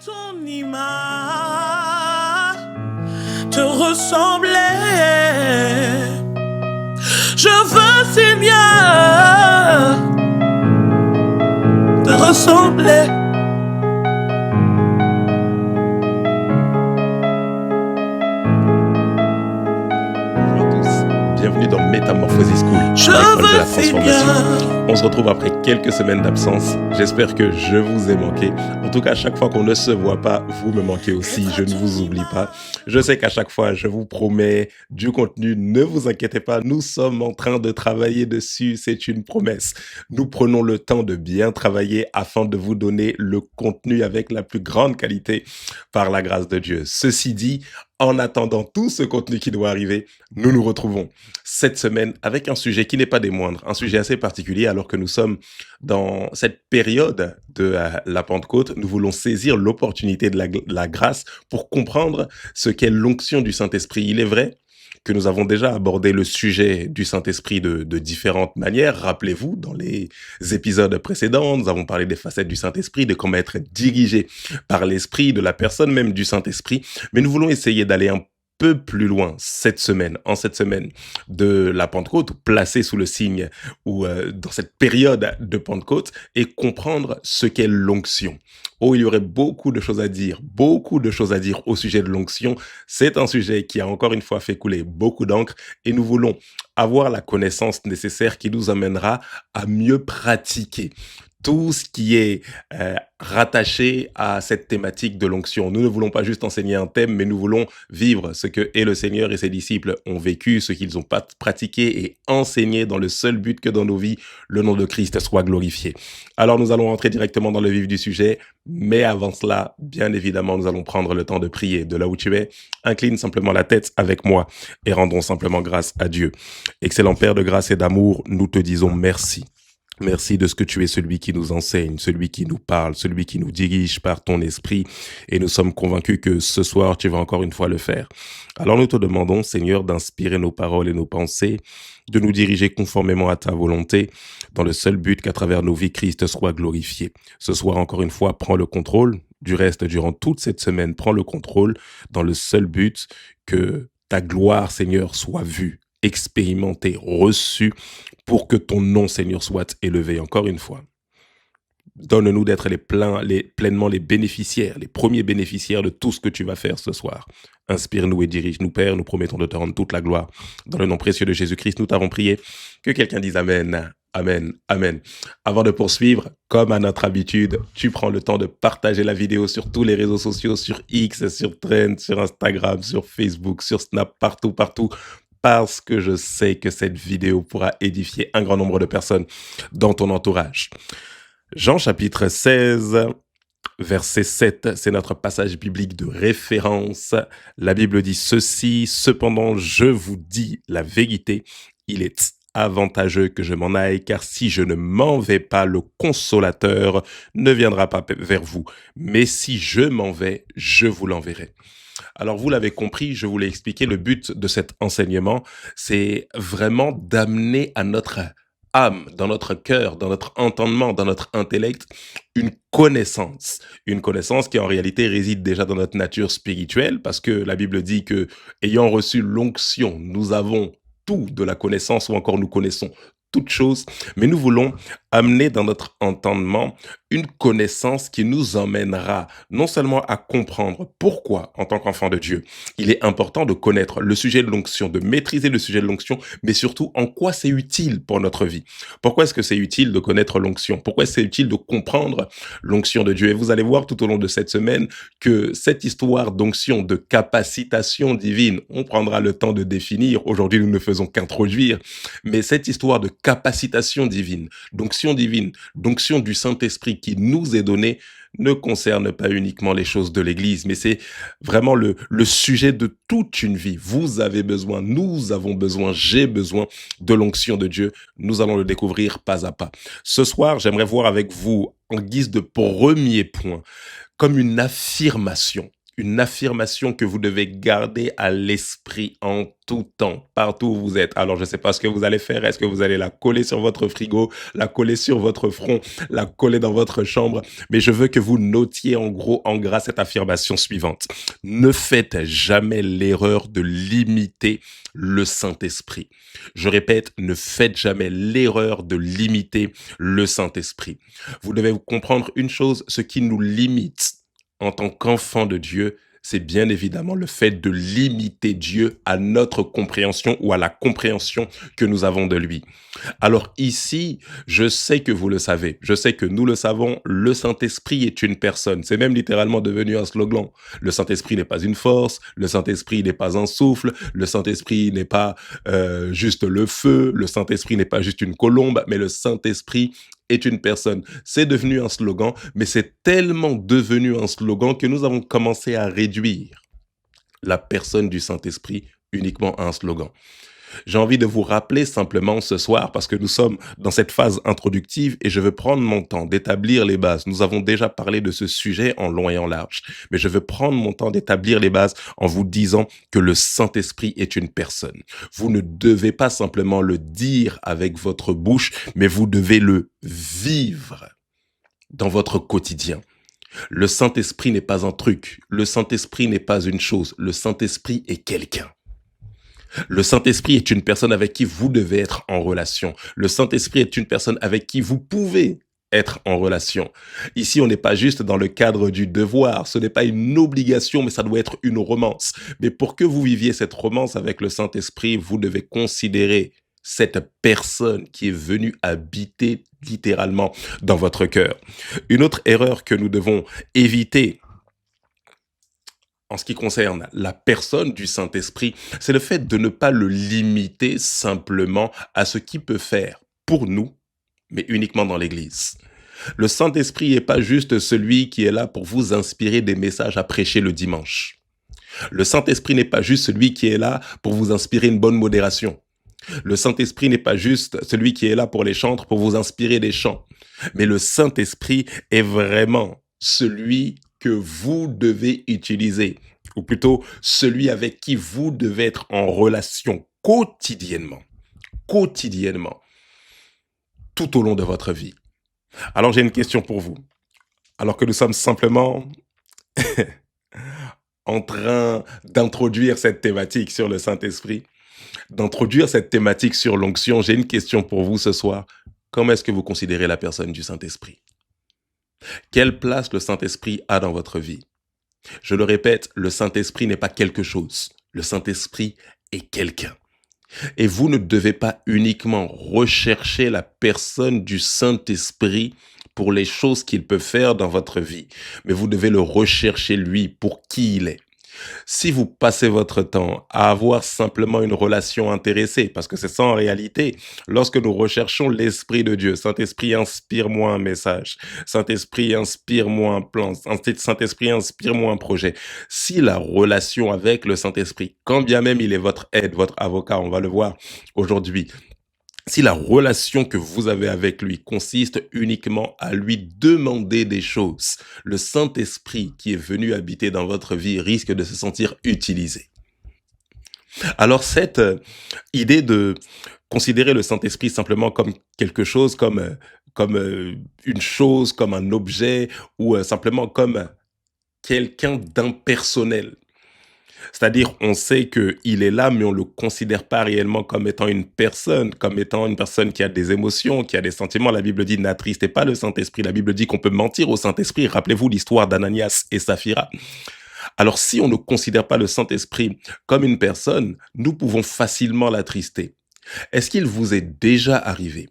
ton image, te ressembler. Je veux, Seigneur, te ressembler. Bonjour à tous, bienvenue dans Métamorphosis School, Je l'école de la veux, transformation. Seigneur. On se retrouve après quelques semaines d'absence. J'espère que je vous ai manqué. En tout cas, à chaque fois qu'on ne se voit pas, vous me manquez aussi. Je ne vous oublie pas. Je sais qu'à chaque fois, je vous promets du contenu. Ne vous inquiétez pas, nous sommes en train de travailler dessus. C'est une promesse. Nous prenons le temps de bien travailler afin de vous donner le contenu avec la plus grande qualité par la grâce de Dieu. Ceci dit, en attendant tout ce contenu qui doit arriver, nous nous retrouvons cette semaine avec un sujet qui n'est pas des moindres, un sujet assez particulier alors que nous sommes dans cette période de la Pentecôte. Nous voulons saisir l'opportunité de la grâce pour comprendre ce qu'est l'onction du Saint-Esprit. Il est vrai que nous avons déjà abordé le sujet du Saint-Esprit de différentes manières. Rappelez-vous, dans les épisodes précédents, nous avons parlé des facettes du Saint-Esprit, de comment être dirigé par l'Esprit, de la personne même du Saint-Esprit. Mais nous voulons essayer d'aller un peu plus loin en cette semaine de la Pentecôte, placée sous le signe ou dans cette période de Pentecôte, et comprendre ce qu'est l'onction. Oh, il y aurait beaucoup de choses à dire au sujet de l'onction. C'est un sujet qui a encore une fois fait couler beaucoup d'encre et nous voulons avoir la connaissance nécessaire qui nous amènera à mieux pratiquer tout ce qui est rattaché à cette thématique de l'onction. Nous ne voulons pas juste enseigner un thème, mais nous voulons vivre ce que et le Seigneur et ses disciples ont vécu, ce qu'ils ont pratiqué et enseigné dans le seul but que dans nos vies, le nom de Christ soit glorifié. Alors nous allons rentrer directement dans le vif du sujet, mais avant cela, bien évidemment, nous allons prendre le temps de prier. De là où tu es, incline simplement la tête avec moi et rendons simplement grâce à Dieu. Excellent Père de grâce et d'amour, nous te disons merci. Merci de ce que tu es celui qui nous enseigne, celui qui nous parle, celui qui nous dirige par ton esprit. Et nous sommes convaincus que ce soir, tu vas encore une fois le faire. Alors nous te demandons, Seigneur, d'inspirer nos paroles et nos pensées, de nous diriger conformément à ta volonté, dans le seul but qu'à travers nos vies, Christ soit glorifié. Ce soir, encore une fois, prends le contrôle. Du reste, durant toute cette semaine, prends le contrôle dans le seul but que ta gloire, Seigneur, soit vue, expérimentée, reçue, pour que ton nom, Seigneur, soit élevé. Encore une fois, donne-nous d'être pleinement les bénéficiaires, les premiers bénéficiaires de tout ce que tu vas faire ce soir. Inspire-nous et dirige-nous, Père. Nous promettons de te rendre toute la gloire. Dans le nom précieux de Jésus-Christ, nous t'avons prié. Que quelqu'un dise Amen. Amen, amen. Avant de poursuivre, comme à notre habitude, tu prends le temps de partager la vidéo sur tous les réseaux sociaux, sur X, sur Trend, sur Instagram, sur Facebook, sur Snap, partout, parce que je sais que cette vidéo pourra édifier un grand nombre de personnes dans ton entourage. Jean chapitre 16, verset 7, c'est notre passage biblique de référence. La Bible dit ceci: « Cependant, je vous dis la vérité, il est avantageux que je m'en aille, car si je ne m'en vais pas, le consolateur ne viendra pas vers vous. Mais si je m'en vais, je vous l'enverrai. » Alors, vous l'avez compris, je vous l'ai expliqué, le but de cet enseignement, c'est vraiment d'amener à notre âme, dans notre cœur, dans notre entendement, dans notre intellect, une connaissance qui en réalité réside déjà dans notre nature spirituelle, parce que la Bible dit que, ayant reçu l'onction, nous avons tout de la connaissance, ou encore nous connaissons toutes choses, mais nous voulons amener dans notre entendement une connaissance qui nous emmènera non seulement à comprendre pourquoi, en tant qu'enfant de Dieu, il est important de connaître le sujet de l'onction, de maîtriser le sujet de l'onction, mais surtout en quoi c'est utile pour notre vie. Pourquoi est-ce que c'est utile de connaître l'onction? Pourquoi c'est utile de comprendre l'onction de Dieu? Et vous allez voir tout au long de cette semaine que cette histoire d'onction, de capacitation divine, on prendra le temps de définir. Aujourd'hui, nous ne faisons qu'introduire, mais cette histoire de capacitation divine, d'onction divine, d'onction du Saint-Esprit qui nous est donnée, ne concerne pas uniquement les choses de l'Église, mais c'est vraiment le sujet de toute une vie. Vous avez besoin, nous avons besoin, j'ai besoin de l'onction de Dieu. Nous allons le découvrir pas à pas. Ce soir, j'aimerais voir avec vous, en guise de premier point, comme une affirmation une affirmation que vous devez garder à l'esprit en tout temps, partout où vous êtes. Alors, je ne sais pas ce que vous allez faire. Est-ce que vous allez la coller sur votre frigo, la coller sur votre front, la coller dans votre chambre? Mais je veux que vous notiez en gros, en gras, cette affirmation suivante. Ne faites jamais l'erreur de limiter le Saint-Esprit. Je répète, ne faites jamais l'erreur de limiter le Saint-Esprit. Vous devez comprendre une chose, ce qui nous limite en tant qu'enfants de Dieu, c'est bien évidemment le fait de limiter Dieu à notre compréhension ou à la compréhension que nous avons de lui. Alors ici, je sais que vous le savez, je sais que nous le savons, le Saint-Esprit est une personne. C'est même littéralement devenu un slogan. Le Saint-Esprit n'est pas une force, le Saint-Esprit n'est pas un souffle, le Saint-Esprit n'est pas juste le feu, le Saint-Esprit n'est pas juste une colombe, mais le Saint-Esprit est une personne. C'est devenu un slogan, mais c'est tellement devenu un slogan que nous avons commencé à réduire la personne du Saint-Esprit uniquement à un slogan. J'ai envie de vous rappeler simplement ce soir, parce que nous sommes dans cette phase introductive et je veux prendre mon temps d'établir les bases. Nous avons déjà parlé de ce sujet en long et en large, mais je veux prendre mon temps d'établir les bases en vous disant que le Saint-Esprit est une personne. Vous ne devez pas simplement le dire avec votre bouche, mais vous devez le vivre dans votre quotidien. Le Saint-Esprit n'est pas un truc, le Saint-Esprit n'est pas une chose, le Saint-Esprit est quelqu'un. Le Saint-Esprit est une personne avec qui vous devez être en relation. Le Saint-Esprit est une personne avec qui vous pouvez être en relation. Ici, on n'est pas juste dans le cadre du devoir. Ce n'est pas une obligation, mais ça doit être une romance. Mais pour que vous viviez cette romance avec le Saint-Esprit, vous devez considérer cette personne qui est venue habiter littéralement dans votre cœur. Une autre erreur que nous devons éviter en ce qui concerne la personne du Saint-Esprit, c'est le fait de ne pas le limiter simplement à ce qu'il peut faire pour nous, mais uniquement dans l'Église. Le Saint-Esprit n'est pas juste celui qui est là pour vous inspirer des messages à prêcher le dimanche. Le Saint-Esprit n'est pas juste celui qui est là pour vous inspirer une bonne modération. Le Saint-Esprit n'est pas juste celui qui est là pour les chantres, pour vous inspirer des chants. Mais le Saint-Esprit est vraiment celui que vous devez utiliser, ou plutôt celui avec qui vous devez être en relation quotidiennement, tout au long de votre vie. Alors j'ai une question pour vous. Alors que nous sommes simplement en train d'introduire cette thématique sur le Saint-Esprit, d'introduire cette thématique sur l'onction, j'ai une question pour vous ce soir. Comment est-ce que vous considérez la personne du Saint-Esprit? Quelle place le Saint-Esprit a dans votre vie? Je le répète, le Saint-Esprit n'est pas quelque chose. Le Saint-Esprit est quelqu'un. Et vous ne devez pas uniquement rechercher la personne du Saint-Esprit pour les choses qu'il peut faire dans votre vie, mais vous devez le rechercher lui pour qui il est. Si vous passez votre temps à avoir simplement une relation intéressée, parce que c'est ça en réalité, lorsque nous recherchons l'Esprit de Dieu, Saint-Esprit, inspire-moi un message, Saint-Esprit, inspire-moi un plan, Saint-Esprit, inspire-moi un projet. Si la relation avec le Saint-Esprit, quand bien même il est votre aide, votre avocat, on va le voir aujourd'hui, si la relation que vous avez avec lui consiste uniquement à lui demander des choses, le Saint-Esprit qui est venu habiter dans votre vie risque de se sentir utilisé. Alors cette idée de considérer le Saint-Esprit simplement comme quelque chose, comme une chose, comme un objet, ou simplement comme quelqu'un d'impersonnel. C'est-à-dire, on sait qu'il est là, mais on ne le considère pas réellement comme étant une personne qui a des émotions, qui a des sentiments. La Bible dit, n'attristez pas le Saint-Esprit. La Bible dit qu'on peut mentir au Saint-Esprit. Rappelez-vous l'histoire d'Ananias et Saphira. Alors, si on ne considère pas le Saint-Esprit comme une personne, nous pouvons facilement l'attrister. Est-ce qu'il vous est déjà arrivé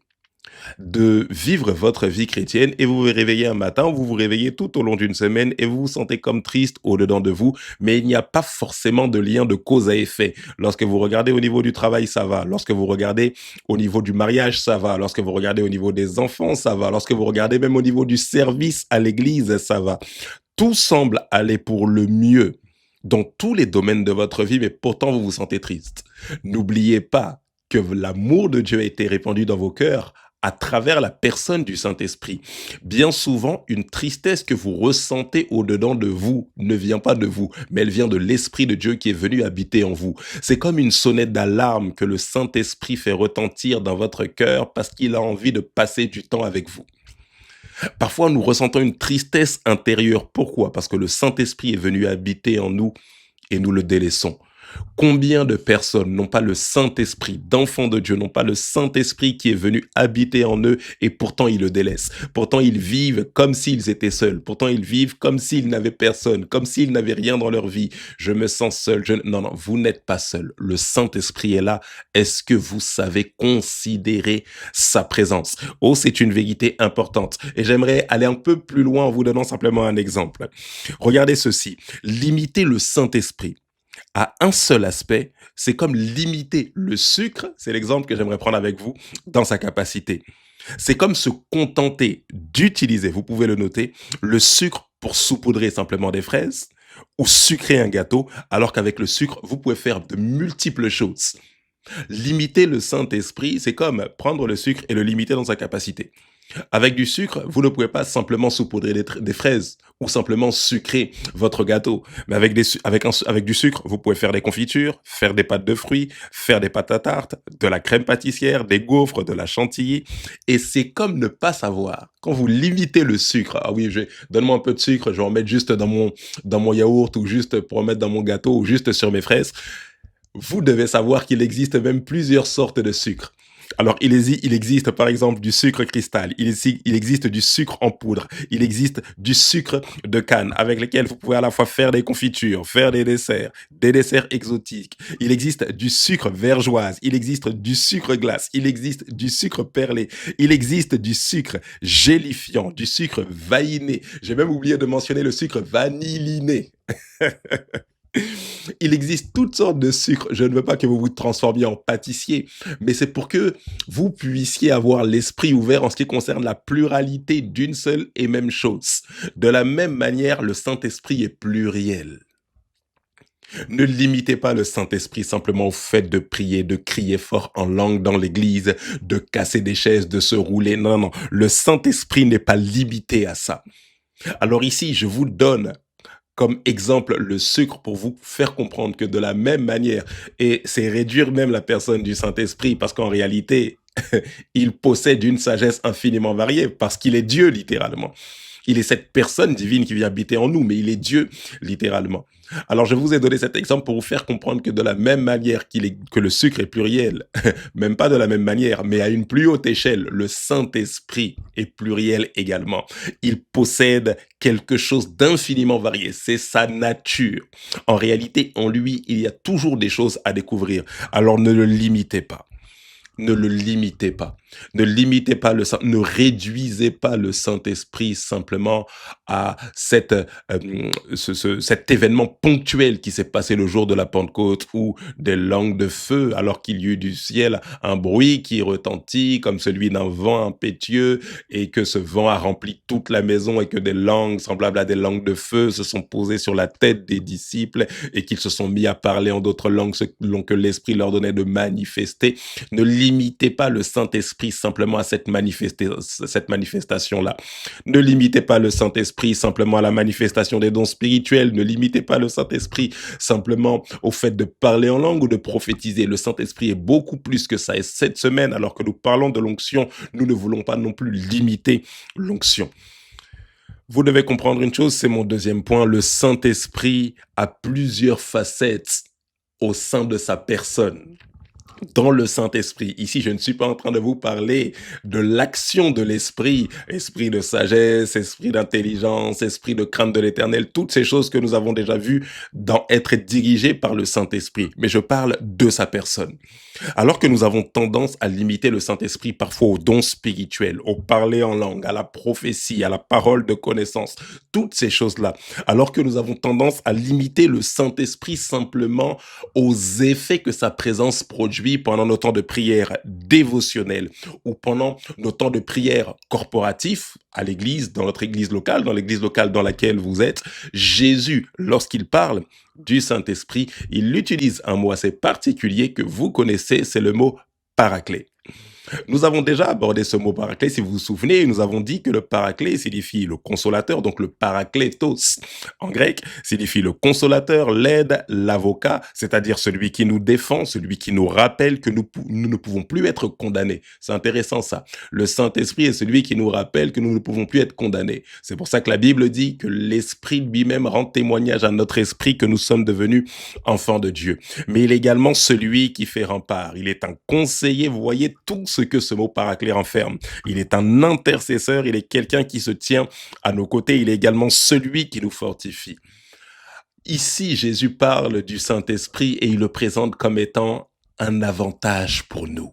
de vivre votre vie chrétienne et vous vous réveillez un matin, vous vous réveillez tout au long d'une semaine et vous vous sentez comme triste au-dedans de vous, mais il n'y a pas forcément de lien de cause à effet. Lorsque vous regardez au niveau du travail, ça va. Lorsque vous regardez au niveau du mariage, ça va. Lorsque vous regardez au niveau des enfants, ça va. Lorsque vous regardez même au niveau du service à l'église, ça va. Tout semble aller pour le mieux dans tous les domaines de votre vie, mais pourtant vous vous sentez triste. N'oubliez pas que l'amour de Dieu a été répandu dans vos cœurs à travers la personne du Saint-Esprit. Bien souvent, une tristesse que vous ressentez au-dedans de vous ne vient pas de vous, mais elle vient de l'Esprit de Dieu qui est venu habiter en vous. C'est comme une sonnette d'alarme que le Saint-Esprit fait retentir dans votre cœur parce qu'il a envie de passer du temps avec vous. Parfois, nous ressentons une tristesse intérieure. Pourquoi? Parce que le Saint-Esprit est venu habiter en nous et nous le délaissons. Combien de personnes n'ont pas le Saint-Esprit, d'enfants de Dieu, n'ont pas le Saint-Esprit qui est venu habiter en eux et pourtant ils le délaissent. Pourtant ils vivent comme s'ils étaient seuls. Pourtant ils vivent comme s'ils n'avaient personne, comme s'ils n'avaient rien dans leur vie. Je me sens seul. Non, non, vous n'êtes pas seul. Le Saint-Esprit est là. Est-ce que vous savez considérer sa présence? Oh, c'est une vérité importante. Et j'aimerais aller un peu plus loin en vous donnant simplement un exemple. Regardez ceci. Limiter le Saint-Esprit à un seul aspect, c'est comme limiter le sucre, c'est l'exemple que j'aimerais prendre avec vous, dans sa capacité. C'est comme se contenter d'utiliser, vous pouvez le noter, le sucre pour saupoudrer simplement des fraises ou sucrer un gâteau, alors qu'avec le sucre, vous pouvez faire de multiples choses. Limiter le Saint-Esprit, c'est comme prendre le sucre et le limiter dans sa capacité. Avec du sucre, vous ne pouvez pas simplement saupoudrer des fraises ou simplement sucrer votre gâteau. Mais avec du sucre, vous pouvez faire des confitures, faire des pâtes de fruits, faire des pâtes à tarte, de la crème pâtissière, des gaufres, de la chantilly. Et c'est comme ne pas savoir. Quand vous limitez le sucre, ah oui, donne-moi un peu de sucre, je vais en mettre juste dans mon yaourt ou juste pour en mettre dans mon gâteau ou juste sur mes fraises. Vous devez savoir qu'il existe même plusieurs sortes de sucre. Alors, il existe par exemple du sucre cristal, il existe du sucre en poudre, il existe du sucre de canne avec lequel vous pouvez à la fois faire des confitures, faire des desserts exotiques. Il existe du sucre vergeoise, il existe du sucre glace, il existe du sucre perlé, il existe du sucre gélifiant, du sucre vanillé. J'ai même oublié de mentionner le sucre vanilliné. Il existe toutes sortes de sucres. Je ne veux pas que vous vous transformiez en pâtissier, mais c'est pour que vous puissiez avoir l'esprit ouvert en ce qui concerne la pluralité d'une seule et même chose. De la même manière, le Saint-Esprit est pluriel. Ne limitez pas le Saint-Esprit simplement au fait de prier, de crier fort en langue dans l'église, de casser des chaises, de se rouler. Non, non, le Saint-Esprit n'est pas limité à ça. Alors ici, je vous donne comme exemple le sucre pour vous faire comprendre que de la même manière, et c'est réduire même la personne du Saint-Esprit, parce qu'en réalité, il possède une sagesse infiniment variée, parce qu'il est Dieu littéralement. Il est cette personne divine qui vient habiter en nous, mais il est Dieu littéralement. Alors je vous ai donné cet exemple pour vous faire comprendre que de la même manière que le sucre est pluriel, même pas de la même manière, mais à une plus haute échelle, le Saint-Esprit est pluriel également. Il possède quelque chose d'infiniment varié, c'est sa nature. En réalité, en lui, il y a toujours des choses à découvrir. Alors ne le limitez pas. Ne le limitez pas. Ne limitez pas ne réduisez pas le Saint-Esprit simplement à cet événement ponctuel qui s'est passé le jour de la Pentecôte ou des langues de feu alors qu'il y eut du ciel un bruit qui retentit comme celui d'un vent impétueux et que ce vent a rempli toute la maison et que des langues semblables à des langues de feu se sont posées sur la tête des disciples et qu'ils se sont mis à parler en d'autres langues selon que l'Esprit leur donnait de manifester. Ne limitez pas le Saint-Esprit simplement à cette manifestation-là. Ne limitez pas le Saint-Esprit simplement à la manifestation des dons spirituels. Ne limitez pas le Saint-Esprit simplement au fait de parler en langue ou de prophétiser. Le Saint-Esprit est beaucoup plus que ça. Et cette semaine, alors que nous parlons de l'onction, nous ne voulons pas non plus limiter l'onction. Vous devez comprendre une chose, c'est mon deuxième point. Le Saint-Esprit a plusieurs facettes au sein de sa personne. Dans le Saint-Esprit. Ici, je ne suis pas en train de vous parler de l'action de l'Esprit, esprit de sagesse, esprit d'intelligence, esprit de crainte de l'Éternel, toutes ces choses que nous avons déjà vues être dirigées par le Saint-Esprit. Mais je parle de sa personne. Alors que nous avons tendance à limiter le Saint-Esprit parfois aux dons spirituels, au parler en langue, à la prophétie, à la parole de connaissance, toutes ces choses-là. Alors que nous avons tendance à limiter le Saint-Esprit simplement aux effets que sa présence produit pendant nos temps de prière dévotionnelle ou pendant nos temps de prière corporatifs à l'église, dans notre église locale, dans laquelle vous êtes. Jésus, lorsqu'il parle du Saint-Esprit, il utilise un mot assez particulier que vous connaissez, c'est le mot paraclet. Nous avons déjà abordé ce mot paraclet, si vous vous souvenez, nous avons dit que le paraclet signifie le consolateur, donc le parakletos en grec signifie le consolateur, l'aide, l'avocat, c'est-à-dire celui qui nous défend, celui qui nous rappelle que nous ne pouvons plus être condamnés. C'est intéressant ça. Le Saint-Esprit est celui qui nous rappelle que nous ne pouvons plus être condamnés. C'est pour ça que la Bible dit que l'Esprit lui-même rend témoignage à notre esprit que nous sommes devenus enfants de Dieu. Mais il est également celui qui fait rempart. Il est un conseiller, vous voyez tout ce que ce mot paraclet renferme. Il est un intercesseur, il est quelqu'un qui se tient à nos côtés, il est également celui qui nous fortifie. Ici, Jésus parle du Saint-Esprit et il le présente comme étant un avantage pour nous.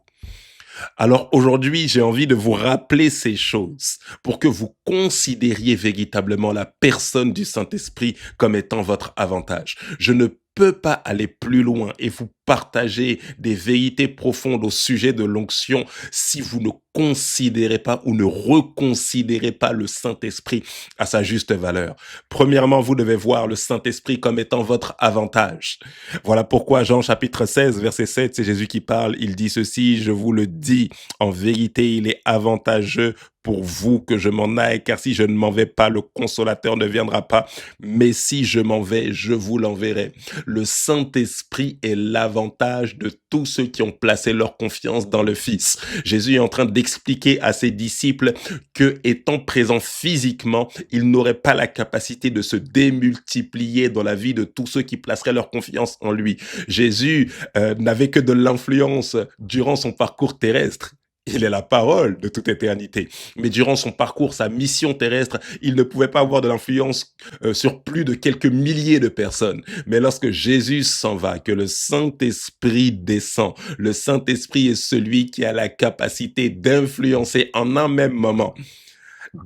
Alors aujourd'hui, j'ai envie de vous rappeler ces choses pour que vous considériez véritablement la personne du Saint-Esprit comme étant votre avantage. Je ne peux pas aller plus loin et vous partager des vérités profondes au sujet de l'onction si vous ne considérez pas ou ne reconsidérez pas le Saint-Esprit à sa juste valeur. Premièrement, vous devez voir le Saint-Esprit comme étant votre avantage. Voilà pourquoi Jean chapitre 16, verset 7, c'est Jésus qui parle. Il dit ceci, je vous le dis, en vérité, il est avantageux pour vous que je m'en aille, car si je ne m'en vais pas, le consolateur ne viendra pas. Mais si je m'en vais, je vous l'enverrai. Le Saint-Esprit est l'avantage de tous ceux qui ont placé leur confiance dans le Fils. Jésus est en train d'expliquer à ses disciples que, étant présent physiquement, il n'aurait pas la capacité de se démultiplier dans la vie de tous ceux qui placeraient leur confiance en lui. Jésus n'avait que de l'influence durant son parcours terrestre. Il est la parole de toute éternité. Mais durant son parcours, sa mission terrestre, il ne pouvait pas avoir de l'influence sur plus de quelques milliers de personnes. Mais lorsque Jésus s'en va, que le Saint-Esprit descend, le Saint-Esprit est celui qui a la capacité d'influencer en un même moment,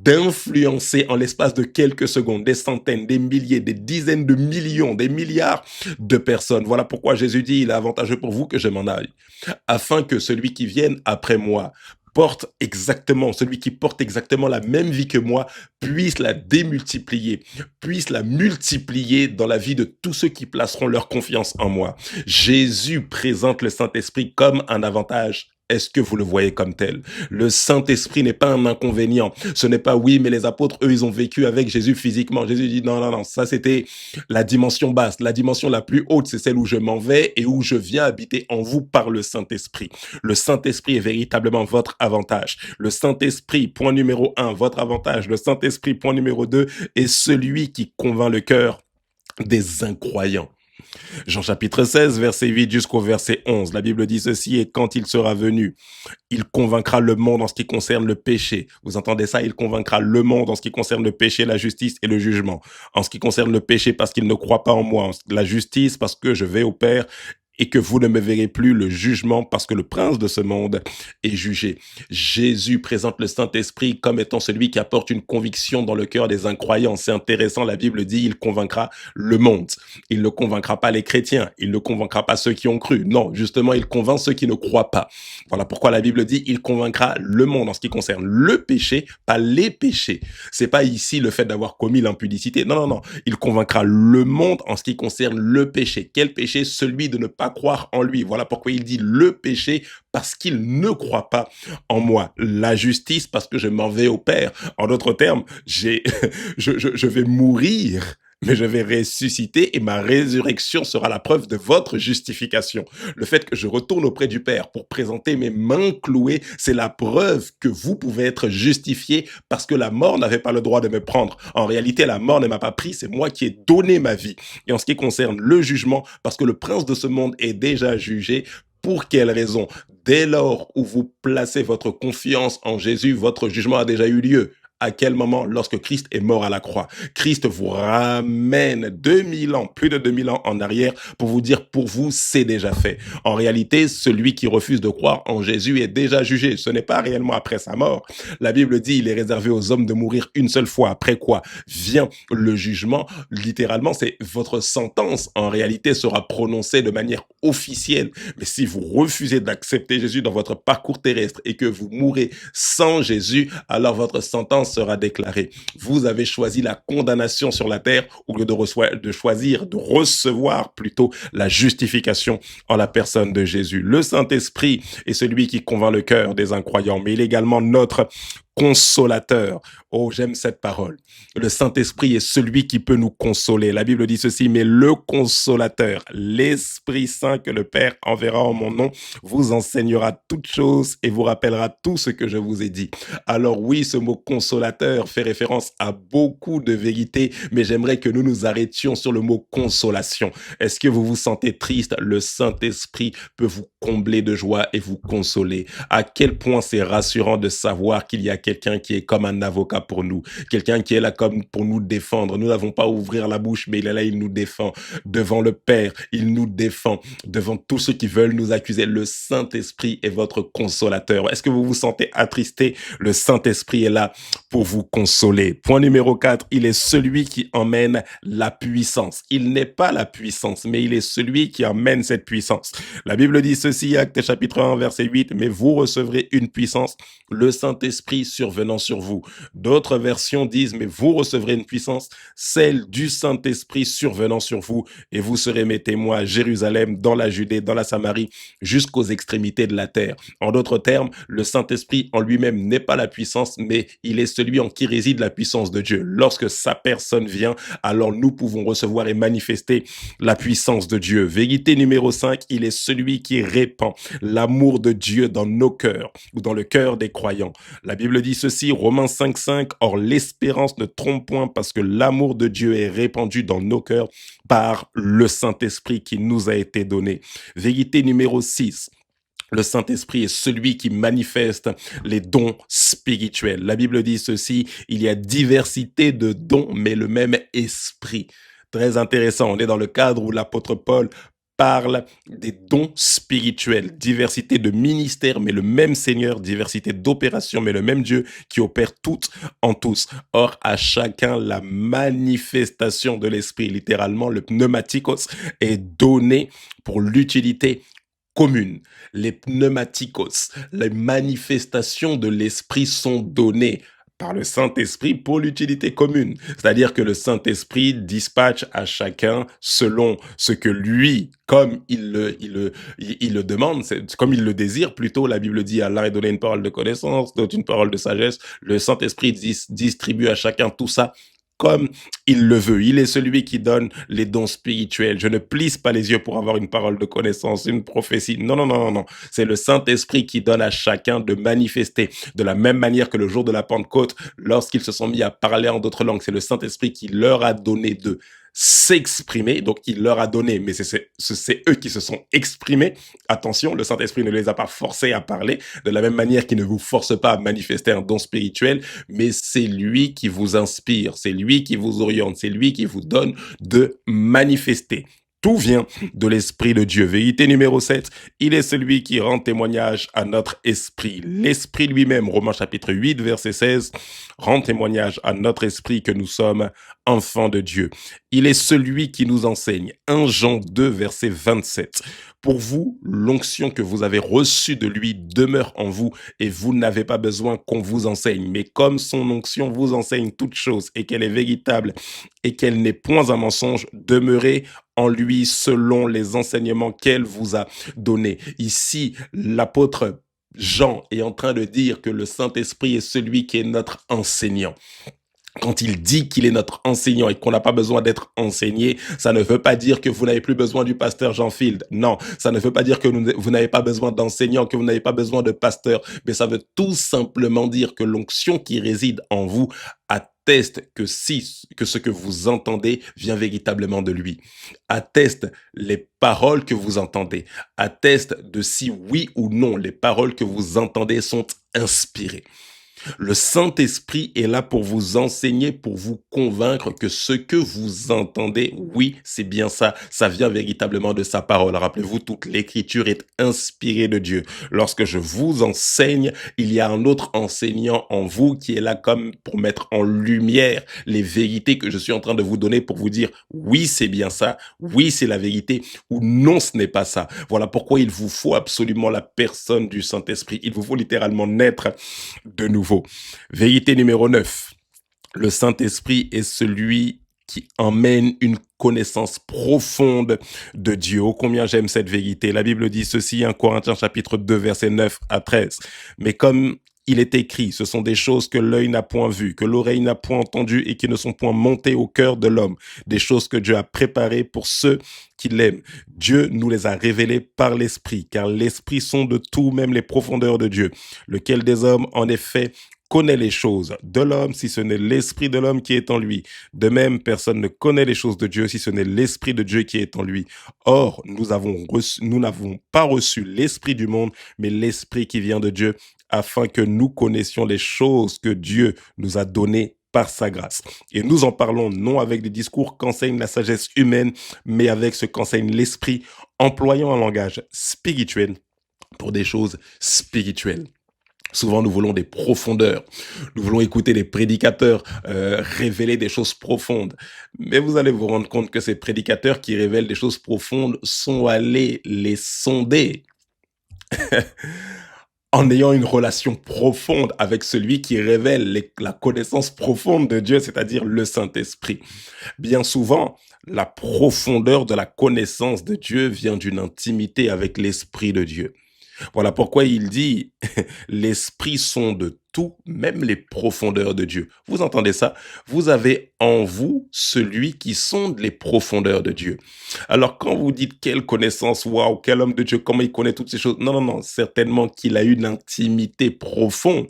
d'influencer en l'espace de quelques secondes des centaines, des milliers, des dizaines de millions, des milliards de personnes. Voilà pourquoi Jésus dit, il est avantageux pour vous que je m'en aille, afin que celui qui vienne après moi celui qui porte exactement la même vie que moi, puisse la démultiplier, puisse la multiplier dans la vie de tous ceux qui placeront leur confiance en moi. Jésus présente le Saint-Esprit comme un avantage. Est-ce que vous le voyez comme tel? Le Saint-Esprit n'est pas un inconvénient. Ce n'est pas, oui, mais les apôtres, eux, ils ont vécu avec Jésus physiquement. Jésus dit, non, ça c'était la dimension basse. La dimension la plus haute, c'est celle où je m'en vais et où je viens habiter en vous par le Saint-Esprit. Le Saint-Esprit est véritablement votre avantage. Le Saint-Esprit, point numéro 1, votre avantage. Le Saint-Esprit, point numéro 2, est celui qui convainc le cœur des incroyants. Jean chapitre 16, verset 8 jusqu'au verset 11. La Bible dit ceci, et quand il sera venu, il convaincra le monde en ce qui concerne le péché. Vous entendez ça? Il convaincra le monde en ce qui concerne le péché, la justice et le jugement. En ce qui concerne le péché parce qu'il ne croit pas en moi. La justice parce que je vais au Père et que vous ne me verrez plus, le jugement parce que le prince de ce monde est jugé. Jésus présente le Saint-Esprit comme étant celui qui apporte une conviction dans le cœur des incroyants. C'est intéressant, la Bible dit, il convaincra le monde. Il ne convaincra pas les chrétiens, il ne convaincra pas ceux qui ont cru. Non, justement, il convainc ceux qui ne croient pas. Voilà pourquoi la Bible dit, il convaincra le monde en ce qui concerne le péché, pas les péchés. C'est pas ici le fait d'avoir commis l'impudicité. Non. Il convaincra le monde en ce qui concerne le péché. Quel péché? Celui de ne pas croire en lui. Voilà pourquoi il dit le péché, parce qu'il ne croit pas en moi. La justice, parce que je m'en vais au Père. En d'autres termes, je vais mourir, mais je vais ressusciter et ma résurrection sera la preuve de votre justification. Le fait que je retourne auprès du Père pour présenter mes mains clouées, c'est la preuve que vous pouvez être justifié parce que la mort n'avait pas le droit de me prendre. En réalité, la mort ne m'a pas pris, c'est moi qui ai donné ma vie. Et en ce qui concerne le jugement, parce que le prince de ce monde est déjà jugé, pour quelle raison? Dès lors où vous placez votre confiance en Jésus, votre jugement a déjà eu lieu. À quel moment? Lorsque Christ est mort à la croix. Christ vous ramène 2000 ans, plus de 2000 ans en arrière pour vous dire, pour vous, c'est déjà fait. En réalité, celui qui refuse de croire en Jésus est déjà jugé. Ce n'est pas réellement après sa mort. La Bible dit, il est réservé aux hommes de mourir une seule fois. Après quoi vient le jugement. Littéralement, c'est votre sentence. En réalité, sera prononcée de manière officielle. Mais si vous refusez d'accepter Jésus dans votre parcours terrestre et que vous mourrez sans Jésus, alors votre sentence sera déclaré. Vous avez choisi la condamnation sur la terre au lieu de choisir, de recevoir plutôt la justification en la personne de Jésus. Le Saint-Esprit est celui qui convainc le cœur des incroyants, mais il est également notre consolateur. Oh, j'aime cette parole. Le Saint-Esprit est celui qui peut nous consoler. La Bible dit ceci, mais le consolateur, l'Esprit Saint que le Père enverra en mon nom, vous enseignera toutes choses et vous rappellera tout ce que je vous ai dit. Alors oui, ce mot consolateur fait référence à beaucoup de vérités, mais j'aimerais que nous nous arrêtions sur le mot consolation. Est-ce que vous vous sentez triste? Le Saint-Esprit peut vous combler de joie et vous consoler. À quel point c'est rassurant de savoir qu'il y a quelqu'un qui est comme un avocat pour nous, quelqu'un qui est là comme pour nous défendre. Nous n'avons pas à ouvrir la bouche, mais il est là, il nous défend. Devant le Père, il nous défend. Devant tous ceux qui veulent nous accuser, le Saint-Esprit est votre consolateur. Est-ce que vous vous sentez attristé? Le Saint-Esprit est là pour vous consoler. Point numéro 4, il est celui qui emmène la puissance. Il n'est pas la puissance, mais il est celui qui emmène cette puissance. La Bible dit ceci, Actes chapitre 1, verset 8, « Mais vous recevrez une puissance, le Saint-Esprit survenant sur vous. » D'autres versions disent, « Mais vous recevrez une puissance, celle du Saint-Esprit survenant sur vous, et vous serez mes témoins à Jérusalem, dans la Judée, dans la Samarie, jusqu'aux extrémités de la terre. » En d'autres termes, le Saint-Esprit en lui-même n'est pas la puissance, mais il est celui en qui réside la puissance de Dieu. Lorsque sa personne vient, alors nous pouvons recevoir et manifester la puissance de Dieu. Vérité numéro 5, il est celui qui répand l'amour de Dieu dans nos cœurs ou dans le cœur des croyants. La Bible dit ceci, Romains 5:5, « Or l'espérance ne trompe point parce que l'amour de Dieu est répandu dans nos cœurs par le Saint-Esprit qui nous a été donné. » Vérité numéro 6, le Saint-Esprit est celui qui manifeste les dons spirituels. La Bible dit ceci, il y a diversité de dons, mais le même esprit. Très intéressant, on est dans le cadre où l'apôtre Paul parle des dons spirituels, diversité de ministères, mais le même Seigneur, diversité d'opérations, mais le même Dieu qui opère toutes en tous. Or, à chacun, la manifestation de l'esprit, littéralement, le pneumatikos, est donnée pour l'utilité commune. Les pneumatikos, les manifestations de l'esprit sont données par le Saint-Esprit pour l'utilité commune. C'est-à-dire que le Saint-Esprit dispatche à chacun selon ce que lui, comme il le demande, comme il le désire plutôt. La Bible dit à l'un est donné une parole de connaissance, d'autre une parole de sagesse. Le Saint-Esprit distribue à chacun tout ça comme il le veut. Il est celui qui donne les dons spirituels. Je ne plisse pas les yeux pour avoir une parole de connaissance, une prophétie. Non, non, non, non, non. C'est le Saint-Esprit qui donne à chacun de manifester. De la même manière que le jour de la Pentecôte, lorsqu'ils se sont mis à parler en d'autres langues, c'est le Saint-Esprit qui leur a donné de s'exprimer, donc il leur a donné, mais c'est eux qui se sont exprimés. Attention, le Saint-Esprit ne les a pas forcés à parler, de la même manière qu'il ne vous force pas à manifester un don spirituel, mais c'est lui qui vous inspire, c'est lui qui vous oriente, c'est lui qui vous donne de manifester. Tout vient de l'Esprit de Dieu. Vérité numéro 7, il est celui qui rend témoignage à notre esprit. L'Esprit lui-même, Romains chapitre 8, verset 16, rend témoignage à notre esprit que nous sommes enfants de Dieu. Il est celui qui nous enseigne. 1 Jean 2, verset 27. Pour vous, l'onction que vous avez reçue de lui demeure en vous et vous n'avez pas besoin qu'on vous enseigne. Mais comme son onction vous enseigne toutes choses et qu'elle est véritable et qu'elle n'est point un mensonge, demeurez en lui selon les enseignements qu'elle vous a donnés. Ici, l'apôtre Jean est en train de dire que le Saint-Esprit est celui qui est notre enseignant. Quand il dit qu'il est notre enseignant et qu'on n'a pas besoin d'être enseigné, ça ne veut pas dire que vous n'avez plus besoin du pasteur Jean Field. Non, ça ne veut pas dire que vous n'avez pas besoin d'enseignants, que vous n'avez pas besoin de pasteur. Mais ça veut tout simplement dire que l'onction qui réside en vous atteste que ce que vous entendez vient véritablement de lui. Atteste les paroles que vous entendez. Atteste de si oui ou non les paroles que vous entendez sont inspirées. Le Saint-Esprit est là pour vous enseigner, pour vous convaincre que ce que vous entendez, oui, c'est bien ça. Ça vient véritablement de sa parole. Rappelez-vous, toute l'écriture est inspirée de Dieu. Lorsque je vous enseigne, il y a un autre enseignant en vous qui est là comme pour mettre en lumière les vérités que je suis en train de vous donner pour vous dire, oui, c'est bien ça. Oui, c'est la vérité. Ou non, ce n'est pas ça. Voilà pourquoi il vous faut absolument la personne du Saint-Esprit. Il vous faut littéralement naître de nouveau. nouveau. Vérité numéro 9. Le Saint-Esprit est celui qui emmène une connaissance profonde de Dieu. Oh, combien j'aime cette vérité. La Bible dit ceci, 1 Corinthiens chapitre 2, versets 9 à 13. Mais comme il est écrit, ce sont des choses que l'œil n'a point vues, que l'oreille n'a point entendues et qui ne sont point montées au cœur de l'homme. Des choses que Dieu a préparées pour ceux qui l'aiment. Dieu nous les a révélées par l'Esprit, car l'Esprit sonde tout, même les profondeurs de Dieu. Lequel des hommes, en effet, connaît les choses de l'homme si ce n'est l'esprit de l'homme qui est en lui. De même, personne ne connaît les choses de Dieu si ce n'est l'esprit de Dieu qui est en lui. Or, nous n'avons pas reçu l'esprit du monde, mais l'esprit qui vient de Dieu, afin que nous connaissions les choses que Dieu nous a données par sa grâce. Et nous en parlons non avec des discours qu'enseigne la sagesse humaine, mais avec ce qu'enseigne l'esprit, employant un langage spirituel pour des choses spirituelles. Souvent, nous voulons des profondeurs. Nous voulons écouter des prédicateurs révéler des choses profondes. Mais vous allez vous rendre compte que ces prédicateurs qui révèlent des choses profondes sont allés les sonder en ayant une relation profonde avec celui qui révèle la connaissance profonde de Dieu, c'est-à-dire le Saint-Esprit. Bien souvent, la profondeur de la connaissance de Dieu vient d'une intimité avec l'Esprit de Dieu. Voilà pourquoi il dit, l'esprit sonde tout, même les profondeurs de Dieu. Vous entendez ça? Vous avez en vous celui qui sonde les profondeurs de Dieu. Alors quand vous dites quelle connaissance, waouh, quel homme de Dieu, comment il connaît toutes ces choses? Non, certainement qu'il a une intimité profonde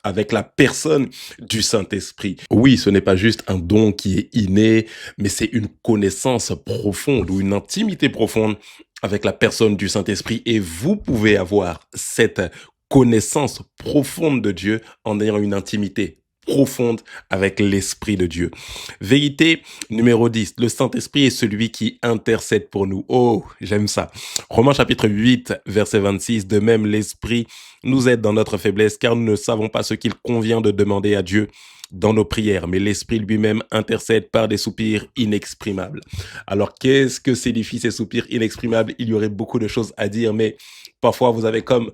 avec la personne du Saint-Esprit. Oui, ce n'est pas juste un don qui est inné, mais c'est une connaissance profonde ou une intimité profonde avec la personne du Saint-Esprit, et vous pouvez avoir cette connaissance profonde de Dieu en ayant une intimité profonde avec l'Esprit de Dieu. Vérité numéro 10, le Saint-Esprit est celui qui intercède pour nous. Oh, j'aime ça. Romains chapitre 8, verset 26, de même l'Esprit nous aide dans notre faiblesse, car nous ne savons pas ce qu'il convient de demander à Dieu dans nos prières, mais l'Esprit lui-même intercède par des soupirs inexprimables. Alors, qu'est-ce que signifient ces soupirs inexprimables? Il y aurait beaucoup de choses à dire, mais parfois vous avez comme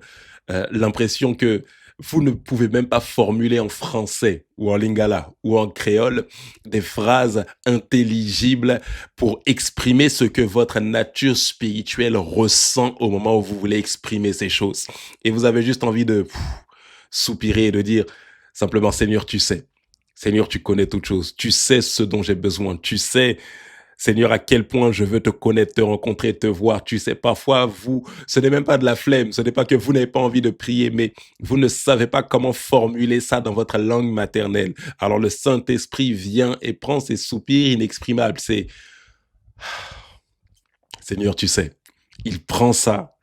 l'impression que vous ne pouvez même pas formuler en français ou en lingala ou en créole des phrases intelligibles pour exprimer ce que votre nature spirituelle ressent au moment où vous voulez exprimer ces choses. Et vous avez juste envie de soupirer et de dire simplement, Seigneur, tu sais. Seigneur, tu connais toutes choses. Tu sais ce dont j'ai besoin. Tu sais, Seigneur, à quel point je veux te connaître, te rencontrer, te voir. Tu sais, parfois, ce n'est même pas de la flemme. Ce n'est pas que vous n'avez pas envie de prier, mais vous ne savez pas comment formuler ça dans votre langue maternelle. Alors, le Saint-Esprit vient et prend ces soupirs inexprimables. C'est, Seigneur, tu sais. Il prend ça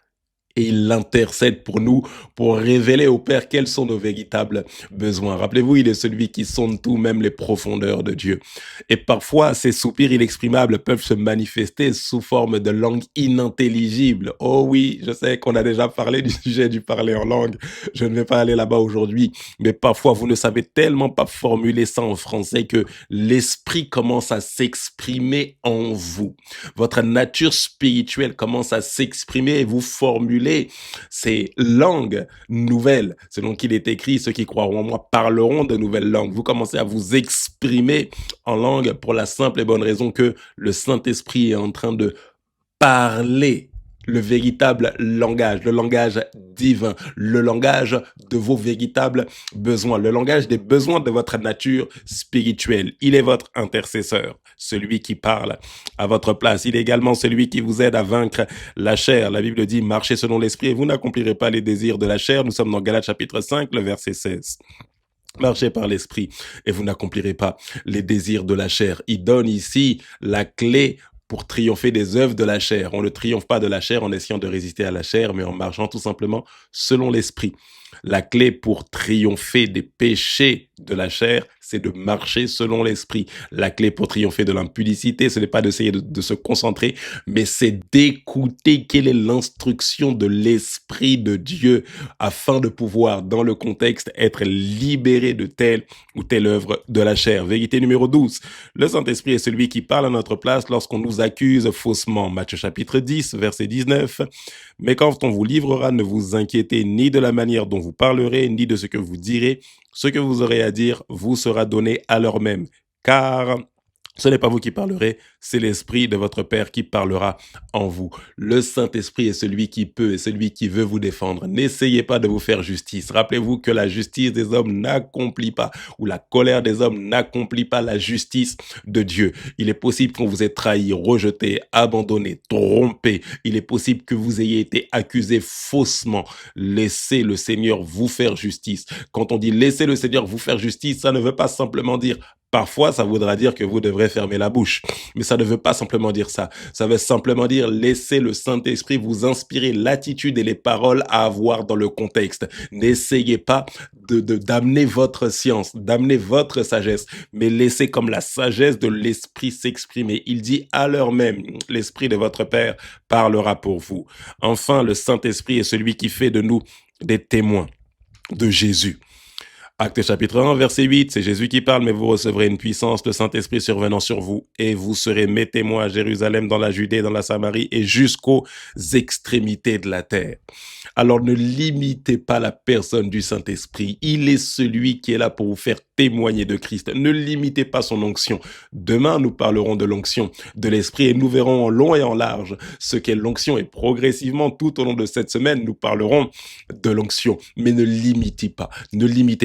et il intercède pour nous, pour révéler au Père quels sont nos véritables besoins. Rappelez-vous, il est celui qui sonde tout, même les profondeurs de Dieu. Et parfois, ces soupirs inexprimables peuvent se manifester sous forme de langue inintelligible. Oh oui, je sais qu'on a déjà parlé du sujet du parler en langue. Je ne vais pas aller là-bas aujourd'hui. Mais parfois, vous ne savez tellement pas formuler ça en français que l'esprit commence à s'exprimer en vous. Votre nature spirituelle commence à s'exprimer et vous formulez ces langues nouvelles. Selon qu'il est écrit, ceux qui croiront en moi parleront de nouvelles langues. Vous commencez à vous exprimer en langue pour la simple et bonne raison que le Saint-Esprit est en train de parler le véritable langage, le langage divin, le langage de vos véritables besoins, le langage des besoins de votre nature spirituelle. Il est votre intercesseur, celui qui parle à votre place. Il est également celui qui vous aide à vaincre la chair. La Bible dit, marchez selon l'esprit et vous n'accomplirez pas les désirs de la chair. Nous sommes dans Galates chapitre 5, le verset 16. Marchez par l'esprit et vous n'accomplirez pas les désirs de la chair. Il donne ici la clé pour triompher des œuvres de la chair. On ne triomphe pas de la chair en essayant de résister à la chair, mais en marchant tout simplement selon l'esprit. La clé pour triompher des péchés de la chair, c'est de marcher selon l'esprit. La clé pour triompher de l'impudicité, ce n'est pas d'essayer de se concentrer, mais c'est d'écouter quelle est l'instruction de l'Esprit de Dieu afin de pouvoir, dans le contexte, être libéré de telle ou telle œuvre de la chair. Vérité numéro 12. Le Saint-Esprit est celui qui parle à notre place lorsqu'on nous accuse faussement. Matthieu chapitre 10, verset 19. Mais quand on vous livrera, ne vous inquiétez ni de la manière dont vous parlerez, ni de ce que vous direz. Ce que vous aurez à dire vous sera donné à l'heure même. Car ce n'est pas vous qui parlerez, c'est l'Esprit de votre Père qui parlera en vous. Le Saint-Esprit est celui qui peut et celui qui veut vous défendre. N'essayez pas de vous faire justice. Rappelez-vous que la justice des hommes n'accomplit pas, ou la colère des hommes n'accomplit pas la justice de Dieu. Il est possible qu'on vous ait trahi, rejeté, abandonné, trompé. Il est possible que vous ayez été accusé faussement. Laissez le Seigneur vous faire justice. Quand on dit laissez le Seigneur vous faire justice, ça ne veut pas simplement dire parfois, ça voudra dire que vous devrez fermer la bouche. Mais ça ne veut pas simplement dire ça. Ça veut simplement dire laisser le Saint-Esprit vous inspirer l'attitude et les paroles à avoir dans le contexte. N'essayez pas d'amener votre science, d'amener votre sagesse, mais laissez comme la sagesse de l'Esprit s'exprimer. Il dit à l'heure même, l'Esprit de votre Père parlera pour vous. Enfin, le Saint-Esprit est celui qui fait de nous des témoins de Jésus. Actes chapitre 1, verset 8, c'est Jésus qui parle, mais vous recevrez une puissance, le Saint-Esprit survenant sur vous, et vous serez mes témoins à Jérusalem, dans la Judée, dans la Samarie, et jusqu'aux extrémités de la terre. Alors ne limitez pas la personne du Saint-Esprit. Il est celui qui est là pour vous faire témoigner de Christ. Ne limitez pas son onction. Demain, nous parlerons de l'onction de l'Esprit et nous verrons en long et en large ce qu'est l'onction. Et progressivement, tout au long de cette semaine, nous parlerons de l'onction. Mais ne limitez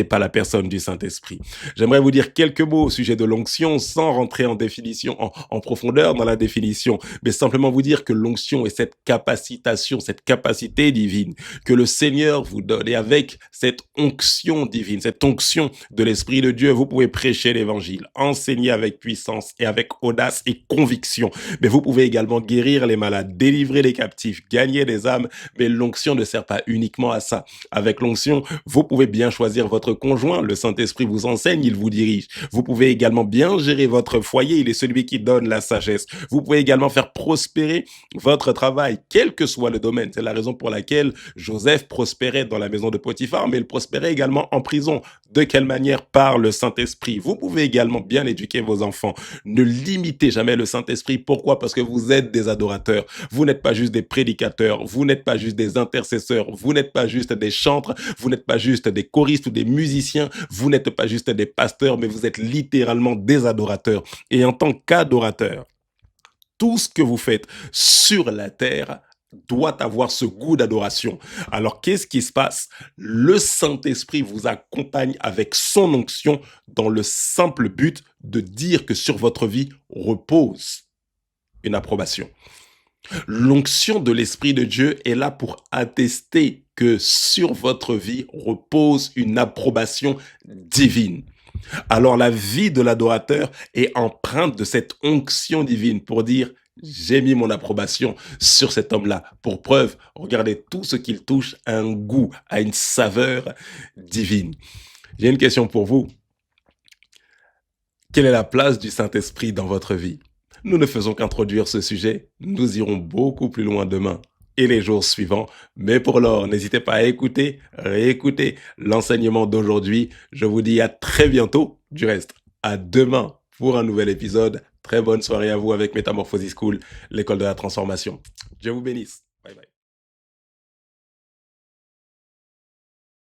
pas la personne du Saint-Esprit. J'aimerais vous dire quelques mots au sujet de l'onction sans rentrer en définition, en profondeur dans la définition, mais simplement vous dire que l'onction est cette capacitation, cette capacité divine que le Seigneur vous donne. Et avec cette onction divine, cette onction de l'Esprit de Dieu, vous pouvez prêcher l'Évangile, enseigner avec puissance et avec audace et conviction. Mais vous pouvez également guérir les malades, délivrer les captifs, gagner des âmes. Mais l'onction ne sert pas uniquement à ça. Avec l'onction, vous pouvez bien choisir votre conjoint. Le Saint-Esprit vous enseigne, il vous dirige. Vous pouvez également bien gérer votre foyer. Il est celui qui donne la sagesse. Vous pouvez également faire prospérer votre travail, quel que soit le domaine. C'est la raison pour laquelle Joseph prospérait dans la maison de Potiphar, mais il prospérait également en prison. De quelle manière? Par le Saint-Esprit. Vous pouvez également bien éduquer vos enfants. Ne limitez jamais le Saint-Esprit. Pourquoi? Parce que vous êtes des adorateurs. Vous n'êtes pas juste des prédicateurs. Vous n'êtes pas juste des intercesseurs. Vous n'êtes pas juste des chantres. Vous n'êtes pas juste des choristes ou des musiciens. Vous n'êtes pas juste des pasteurs, mais vous êtes littéralement des adorateurs. Et en tant qu'adorateurs, tout ce que vous faites sur la terre doit avoir ce goût d'adoration. Alors, qu'est-ce qui se passe? Le Saint-Esprit vous accompagne avec son onction dans le simple but de dire que sur votre vie repose une approbation. L'onction de l'Esprit de Dieu est là pour attester que sur votre vie repose une approbation divine. Alors la vie de l'adorateur est empreinte de cette onction divine pour dire j'ai mis mon approbation sur cet homme-là. Pour preuve, regardez tout ce qu'il touche a un goût, a une saveur divine. J'ai une question pour vous. Quelle est la place du Saint-Esprit dans votre vie? Nous ne faisons qu'introduire ce sujet. Nous irons beaucoup plus loin demain et les jours suivants. Mais pour l'heure, n'hésitez pas à écouter, réécouter l'enseignement d'aujourd'hui. Je vous dis à très bientôt. Du reste, à demain pour un nouvel épisode. Très bonne soirée à vous avec Métamorphosis School, l'école de la transformation. Dieu vous bénisse. Bye bye.